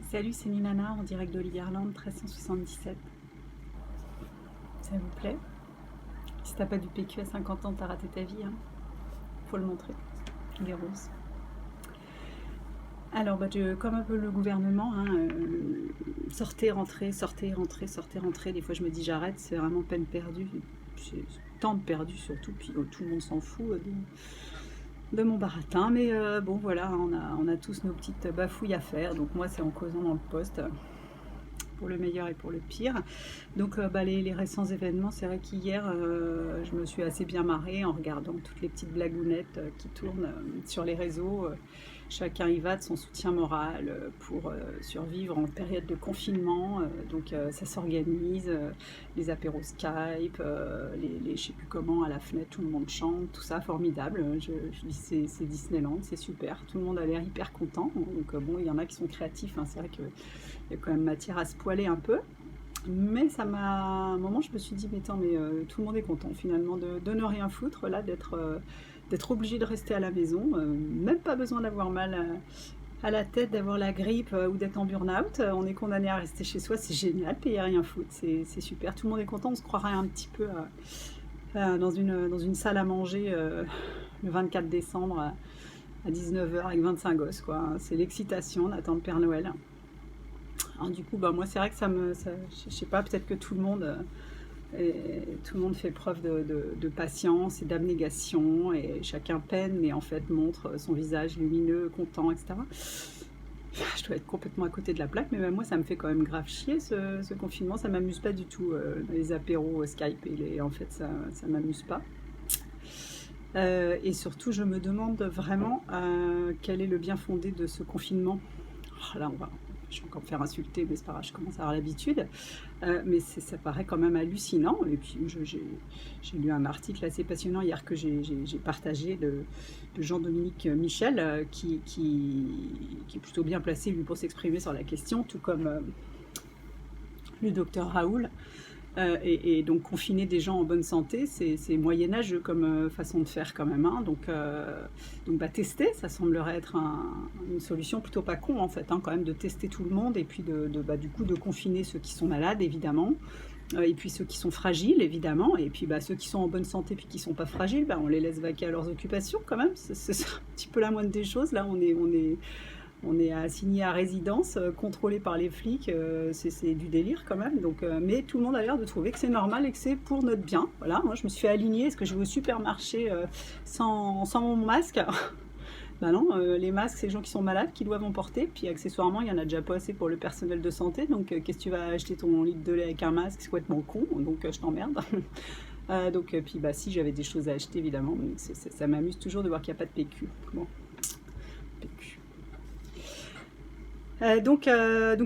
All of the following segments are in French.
Salut, c'est Nina en direct d'Olivierland 1377. Ça vous plaît? Si t'as pas du PQ à 50 ans, t'as raté ta vie, hein. Faut le montrer. Il est rose. Alors, comme un peu le gouvernement, hein, sortez, rentrez, sortez, rentrez, sortez, rentrez. Des fois, je me dis j'arrête, c'est vraiment peine perdue. C'est temps de perdu surtout, puis tout le monde s'en fout de mon baratin. Mais bon, voilà, on a tous nos petites bafouilles à faire. Donc, moi, c'est en causant dans le poste, pour le meilleur et pour le pire. Donc les récents événements, c'est vrai qu'hier, je me suis assez bien marrée en regardant toutes les petites blagounettes qui tournent sur les réseaux. Chacun y va de son soutien moral pour survivre en période de confinement. Donc ça s'organise, les apéros Skype, je sais plus comment, à la fenêtre, tout le monde chante, tout ça, formidable. Je dis c'est Disneyland, c'est super, tout le monde a l'air hyper content. Donc bon, il y en a qui sont créatifs, hein. C'est vrai qu'il y a quand même matière à se poiler un peu. Mais ça m'a... À un moment, je me suis dit, mais attends, tout le monde est content finalement de ne rien foutre, là, d'être obligé de rester à la maison. Même pas besoin d'avoir mal à la tête, d'avoir la grippe ou d'être en burn-out. On est condamné à rester chez soi, c'est génial, payer rien foutre, c'est super. Tout le monde est content, on se croirait un petit peu dans une salle à manger le 24 décembre à 19 h avec 25 gosses, quoi. C'est l'excitation, on attend le Père Noël. Alors, du coup, moi, c'est vrai que je sais pas, peut-être que tout le monde fait preuve de patience et d'abnégation, et chacun peine, mais en fait montre son visage lumineux, content, etc. Je dois être complètement à côté de la plaque, mais même moi, ça me fait quand même grave chier, ce confinement. Ça m'amuse pas du tout, les apéros Skype, en fait, ça m'amuse pas. Et surtout, je me demande vraiment quel est le bien fondé de ce confinement. Oh, là, je vais encore me faire insulter, mais c'est pas grave, je commence à avoir l'habitude. Mais ça paraît quand même hallucinant. Et puis, j'ai lu un article assez passionnant hier que j'ai partagé de Jean-Dominique Michel, qui est plutôt bien placé, lui, pour s'exprimer sur la question, tout comme le docteur Raoul. Et donc confiner des gens en bonne santé, c'est moyenâgeux comme façon de faire quand même, hein. Donc tester, ça semblerait être une solution plutôt pas con en fait, hein, quand même, de tester tout le monde, et puis du coup de confiner ceux qui sont malades évidemment, et puis ceux qui sont fragiles évidemment, et puis ceux qui sont en bonne santé puis qui sont pas fragiles, on les laisse vaquer à leurs occupations quand même. C'est un petit peu la moindre des choses. Là on est assigné à résidence, contrôlé par les flics, c'est du délire quand même. Donc, mais tout le monde a l'air de trouver que c'est normal et que c'est pour notre bien. Voilà, moi je me suis fait aligner. Est-ce que je vais au supermarché sans mon masque? Non, les masques, c'est les gens qui sont malades qui doivent en porter. Puis accessoirement, il y en a déjà pas assez pour le personnel de santé. Donc qu'est-ce que tu vas acheter ton litre de lait avec un masque? C'est complètement con, donc je t'emmerde. Puis si j'avais des choses à acheter évidemment, mais ça m'amuse toujours de voir qu'il n'y a pas de PQ. Bon, PQ. Donc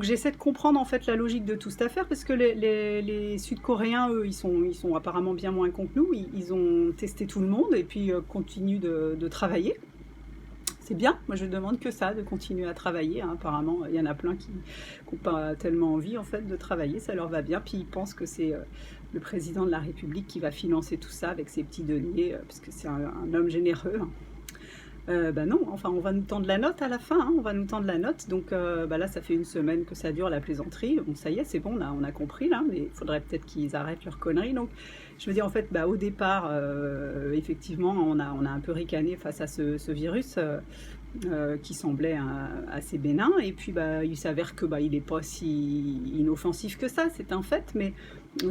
j'essaie de comprendre en fait la logique de toute cette affaire, parce que les Sud-Coréens, eux, ils sont apparemment bien moins cons que nous. Ils ont testé tout le monde et puis continuent de travailler. C'est bien, moi je demande que ça, de continuer à travailler, hein. Apparemment, il y en a plein qui n'ont pas tellement envie en fait de travailler, ça leur va bien, puis ils pensent que c'est le président de la République qui va financer tout ça avec ses petits deniers, parce que c'est un homme généreux, hein. Non, enfin on va nous tendre la note à la fin, hein, on va nous tendre la note. Donc là ça fait une semaine que ça dure, la plaisanterie. Bon, ça y est, c'est bon, là on a compris, là, mais il faudrait peut-être qu'ils arrêtent leurs conneries. Donc je veux dire, en fait, au départ, effectivement, on a un peu ricané face à ce virus qui semblait assez bénin, et puis il s'avère que il n'est pas si inoffensif que ça, c'est un fait. Mais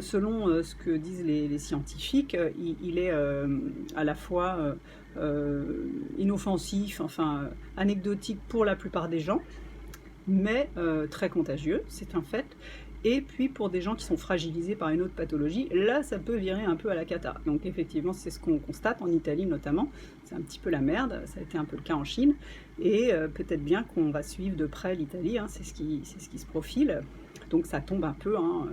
selon ce que disent les scientifiques, il est à la fois inoffensif, enfin anecdotique pour la plupart des gens, mais très contagieux, c'est un fait. Et puis pour des gens qui sont fragilisés par une autre pathologie, là ça peut virer un peu à la cata. Donc effectivement, c'est ce qu'on constate en Italie notamment, c'est un petit peu la merde, ça a été un peu le cas en Chine, et peut-être bien qu'on va suivre de près l'Italie, hein, c'est ce qui se profile. Donc ça tombe un peu, hein.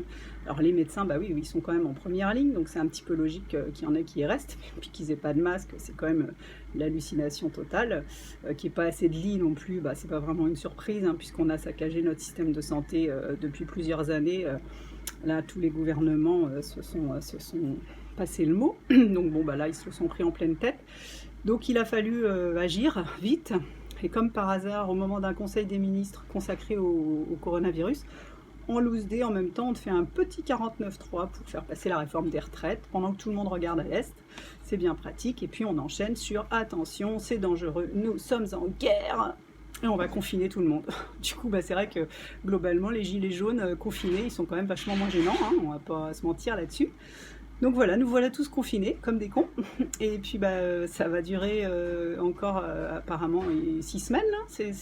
Alors les médecins, oui, ils sont quand même en première ligne, donc c'est un petit peu logique qu'il y en ait qui y restent, puis qu'ils n'aient pas de masque, c'est quand même l'hallucination totale. Qu'il n'y ait pas assez de lits non plus, c'est pas vraiment une surprise, hein, puisqu'on a saccagé notre système de santé depuis plusieurs années. Là, tous les gouvernements se sont passé le mot, donc là, ils se le sont pris en pleine tête. Donc il a fallu agir vite. Et comme par hasard, au moment d'un conseil des ministres consacré au coronavirus, en loose day, en même temps, on te fait un petit 49.3 pour faire passer la réforme des retraites, pendant que tout le monde regarde à l'Est. C'est bien pratique. Et puis on enchaîne sur « Attention, c'est dangereux, nous sommes en guerre !» Et on va confiner tout le monde. Du coup, c'est vrai que globalement, les gilets jaunes confinés, ils sont quand même vachement moins gênants, hein, on va pas se mentir là-dessus. Donc voilà, nous voilà tous confinés, comme des cons. Et puis ça va durer encore apparemment 6 semaines, là. C'est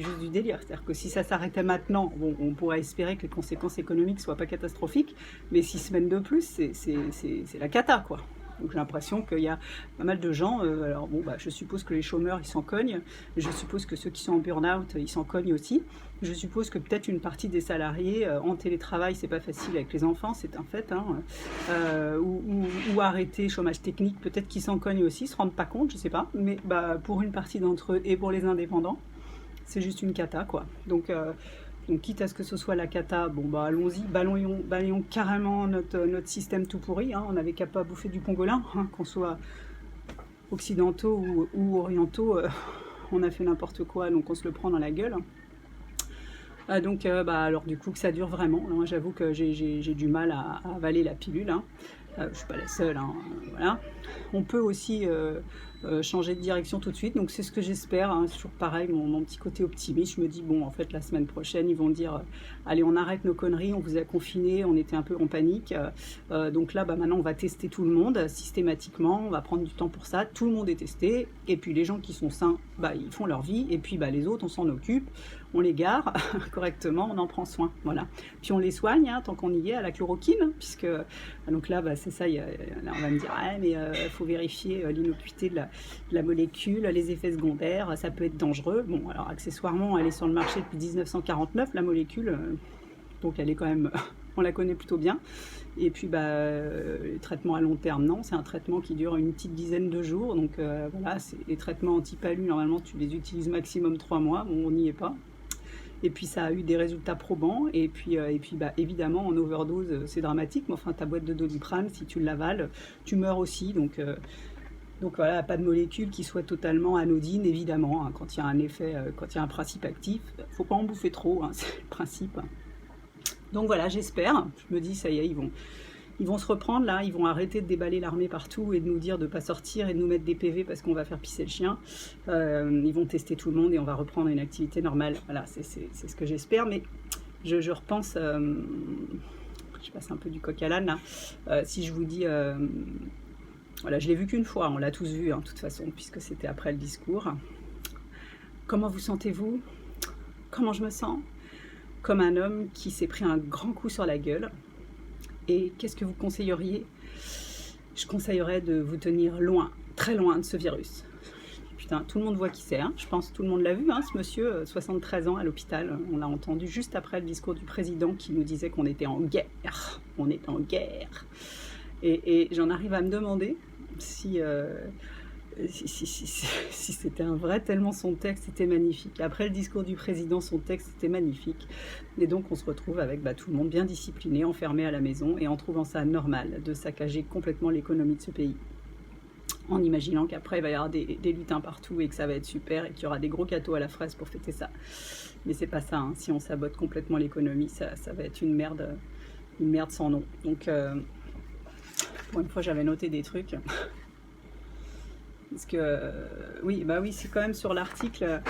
juste du délire. C'est-à-dire que si ça s'arrêtait maintenant, bon, on pourrait espérer que les conséquences économiques ne soient pas catastrophiques, mais 6 semaines de plus, c'est la cata, quoi. Donc j'ai l'impression qu'il y a pas mal de gens, alors bon, je suppose que les chômeurs, ils s'en cognent, je suppose que ceux qui sont en burn-out, ils s'en cognent aussi, je suppose que peut-être une partie des salariés en télétravail, c'est pas facile avec les enfants, c'est un fait, hein, ou arrêter chômage technique, peut-être qu'ils s'en cognent aussi, se rendent pas compte, je sais pas, mais pour une partie d'entre eux et pour les indépendants, c'est juste une cata, quoi. Donc quitte à ce que ce soit la cata, bon allons-y, balayons carrément notre système tout pourri, hein. On n'avait qu'à pas bouffer du pangolin, hein, qu'on soit occidentaux ou orientaux, on a fait n'importe quoi, donc on se le prend dans la gueule. Alors du coup que ça dure vraiment, hein, j'avoue que j'ai du mal à avaler la pilule, hein. Je ne suis pas la seule, hein, voilà. On peut aussi changer de direction tout de suite, donc c'est ce que j'espère, hein. C'est toujours pareil, mon petit côté optimiste, je me dis bon, en fait la semaine prochaine ils vont dire allez, on arrête nos conneries, on vous a confinés, on était un peu en panique, donc là maintenant on va tester tout le monde systématiquement, on va prendre du temps pour ça, tout le monde est testé, et puis les gens qui sont sains, ils font leur vie, et puis les autres on s'en occupe, on les gare correctement, on en prend soin, voilà. Puis on les soigne, hein, tant qu'on y est, à la chloroquine, puisque donc là c'est ça, là on va me dire mais faut vérifier l'innocuité de la molécule, les effets secondaires, ça peut être dangereux. Bon, alors accessoirement, elle est sur le marché depuis 1949, la molécule, donc elle est quand même, on la connaît plutôt bien. Et puis les traitements à long terme, non, c'est un traitement qui dure une petite dizaine de jours, donc voilà, les traitements anti-palu, normalement tu les utilises maximum 3 mois, bon on n'y est pas. Et puis ça a eu des résultats probants, et puis évidemment en overdose c'est dramatique, mais enfin ta boîte de Doliprane, si tu l'avales, tu meurs aussi, donc voilà, pas de molécule qui soit totalement anodine, évidemment, hein, quand il y a un effet, quand il y a un principe actif, faut pas en bouffer trop, hein, c'est le principe. Donc voilà, j'espère, je me dis ça y est, ils vont se reprendre là, ils vont arrêter de déballer l'armée partout et de nous dire de ne pas sortir et de nous mettre des PV parce qu'on va faire pisser le chien. Ils vont tester tout le monde et on va reprendre une activité normale. Voilà, c'est ce que j'espère, mais je repense, je passe un peu du coq à l'âne là, si je vous dis, voilà, je l'ai vu qu'une fois, on l'a tous vu, hein, de toute façon, puisque c'était après le discours. Comment vous sentez-vous? Comment je me sens? Comme un homme qui s'est pris un grand coup sur la gueule. Et qu'est-ce que vous conseilleriez? Je conseillerais de vous tenir loin, très loin de ce virus. Putain, tout le monde voit qui c'est, hein. Je pense que tout le monde l'a vu, hein, ce monsieur, 73 ans à l'hôpital. On l'a entendu juste après le discours du président qui nous disait qu'on était en guerre. On est en guerre. Et j'en arrive à me demander si c'était un vrai, tellement son texte était magnifique. Après le discours du président, son texte était magnifique. Et donc on se retrouve avec tout le monde bien discipliné, enfermé à la maison, et en trouvant ça normal de saccager complètement l'économie de ce pays. En imaginant qu'après il va y avoir des lutins partout et que ça va être super et qu'il y aura des gros gâteaux à la fraise pour fêter ça. Mais c'est pas ça, hein. Si on sabote complètement l'économie, ça va être une merde sans nom. Donc une fois j'avais noté des trucs. Parce que, oui, c'est quand même sur l'article,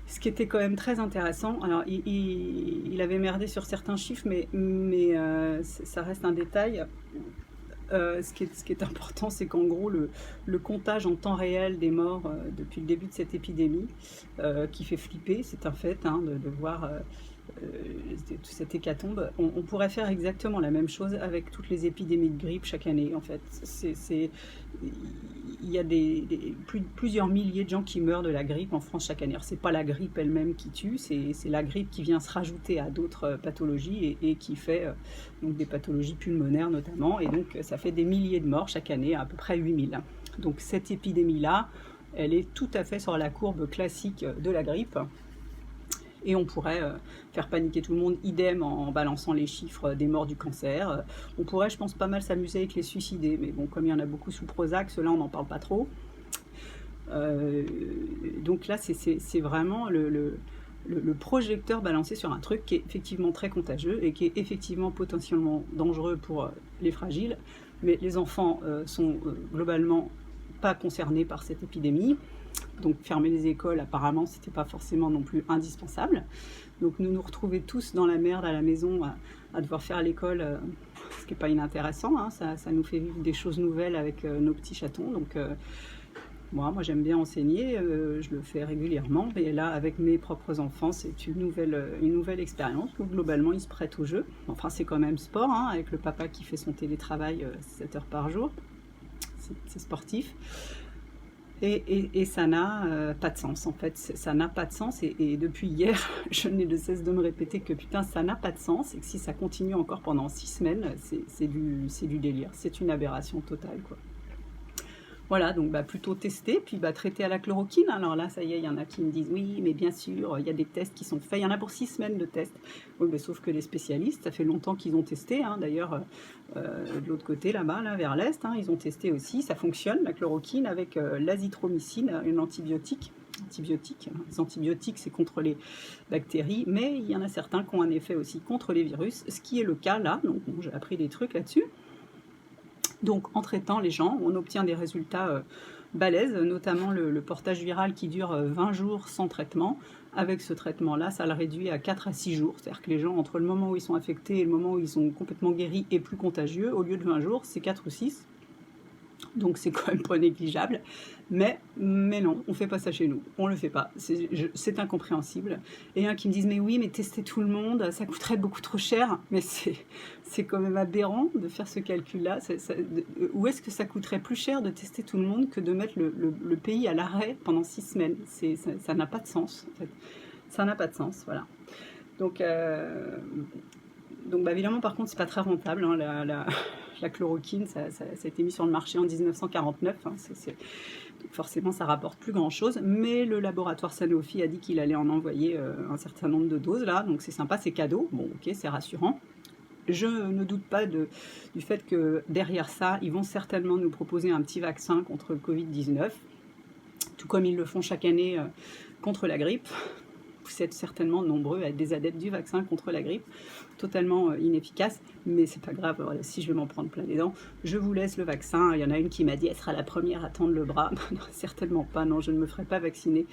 ce qui était quand même très intéressant. Alors, il avait merdé sur certains chiffres, mais ça reste un détail. Ce qui est important, c'est qu'en gros, le comptage en temps réel des morts depuis le début de cette épidémie, qui fait flipper, c'est un fait, hein, de voir cette hécatombe. On pourrait faire exactement la même chose avec toutes les épidémies de grippe chaque année, en fait. Il y a plusieurs milliers de gens qui meurent de la grippe en France chaque année. C'est pas la grippe elle-même qui tue, c'est la grippe qui vient se rajouter à d'autres pathologies et qui fait donc des pathologies pulmonaires notamment, et donc ça fait des milliers de morts chaque année, à peu près 8000. Donc cette épidémie-là, elle est tout à fait sur la courbe classique de la grippe. Et on pourrait faire paniquer tout le monde, idem en balançant les chiffres des morts du cancer. On pourrait, je pense, pas mal s'amuser avec les suicidés, mais bon, comme il y en a beaucoup sous Prozac, ceux-là, on n'en parle pas trop. Donc là, c'est vraiment le projecteur balancé sur un truc qui est effectivement très contagieux et qui est effectivement potentiellement dangereux pour les fragiles. Mais les enfants sont globalement pas concernés par cette épidémie. Donc fermer les écoles, apparemment, c'était pas forcément non plus indispensable. Donc nous retrouver tous dans la merde à la maison à devoir faire l'école, ce qui n'est pas inintéressant, hein, ça nous fait vivre des choses nouvelles avec nos petits chatons. Donc moi j'aime bien enseigner, je le fais régulièrement, et là avec mes propres enfants c'est une nouvelle expérience. Donc globalement ils se prêtent au jeu. Enfin c'est quand même sport, hein, avec le papa qui fait son télétravail 7 heures par jour, c'est sportif. Et ça n'a pas de sens, en fait, ça n'a pas de sens, et depuis hier, je n'ai de cesse de me répéter que putain, ça n'a pas de sens, et que si ça continue encore pendant 6 semaines, c'est du délire, c'est une aberration totale, quoi. Voilà, donc plutôt tester, puis traiter à la chloroquine. Alors là, ça y est, il y en a qui me disent oui, mais bien sûr, il y a des tests qui sont faits. Il y en a pour 6 semaines de tests. Oui, mais sauf que les spécialistes, ça fait longtemps qu'ils ont testé. Hein. D'ailleurs, de l'autre côté, là-bas, là, vers l'est, hein, ils ont testé aussi. Ça fonctionne, la chloroquine, avec l'azithromycine, une antibiotique. Les antibiotiques, c'est contre les bactéries, mais il y en a certains qui ont un effet aussi contre les virus, ce qui est le cas là. Donc, bon, j'ai appris des trucs là-dessus. Donc en traitant les gens, on obtient des résultats balèzes, notamment le portage viral qui dure 20 jours sans traitement. Avec ce traitement-là, ça le réduit à 4 à 6 jours. C'est-à-dire que les gens, entre le moment où ils sont infectés et le moment où ils sont complètement guéris et plus contagieux, au lieu de 20 jours, c'est 4 ou 6. Donc c'est quand même pas négligeable. Mais non, on fait pas ça chez nous. On le fait pas. C'est incompréhensible. Et un qui me disent mais oui, mais tester tout le monde, ça coûterait beaucoup trop cher. Mais c'est quand même aberrant de faire ce calcul-là. Où est-ce que ça coûterait plus cher de tester tout le monde que de mettre le pays à l'arrêt pendant 6 semaines? Ça n'a pas de sens, en fait. Ça n'a pas de sens, voilà. Donc évidemment, par contre, c'est pas très rentable, hein, la chloroquine, ça a été mis sur le marché en 1949, hein, forcément ça rapporte plus grand chose, mais le laboratoire Sanofi a dit qu'il allait en envoyer un certain nombre de doses là, donc c'est sympa, c'est cadeau, bon ok, c'est rassurant. Je ne doute pas du fait que derrière ça, ils vont certainement nous proposer un petit vaccin contre le Covid-19, tout comme ils le font chaque année contre la grippe. Vous êtes certainement nombreux à être des adeptes du vaccin contre la grippe, totalement inefficace, mais c'est pas grave, voilà, si je vais m'en prendre plein les dents, je vous laisse le vaccin. Il y en a une qui m'a dit, elle sera la première à tendre le bras. Non, certainement pas, non, je ne me ferai pas vacciner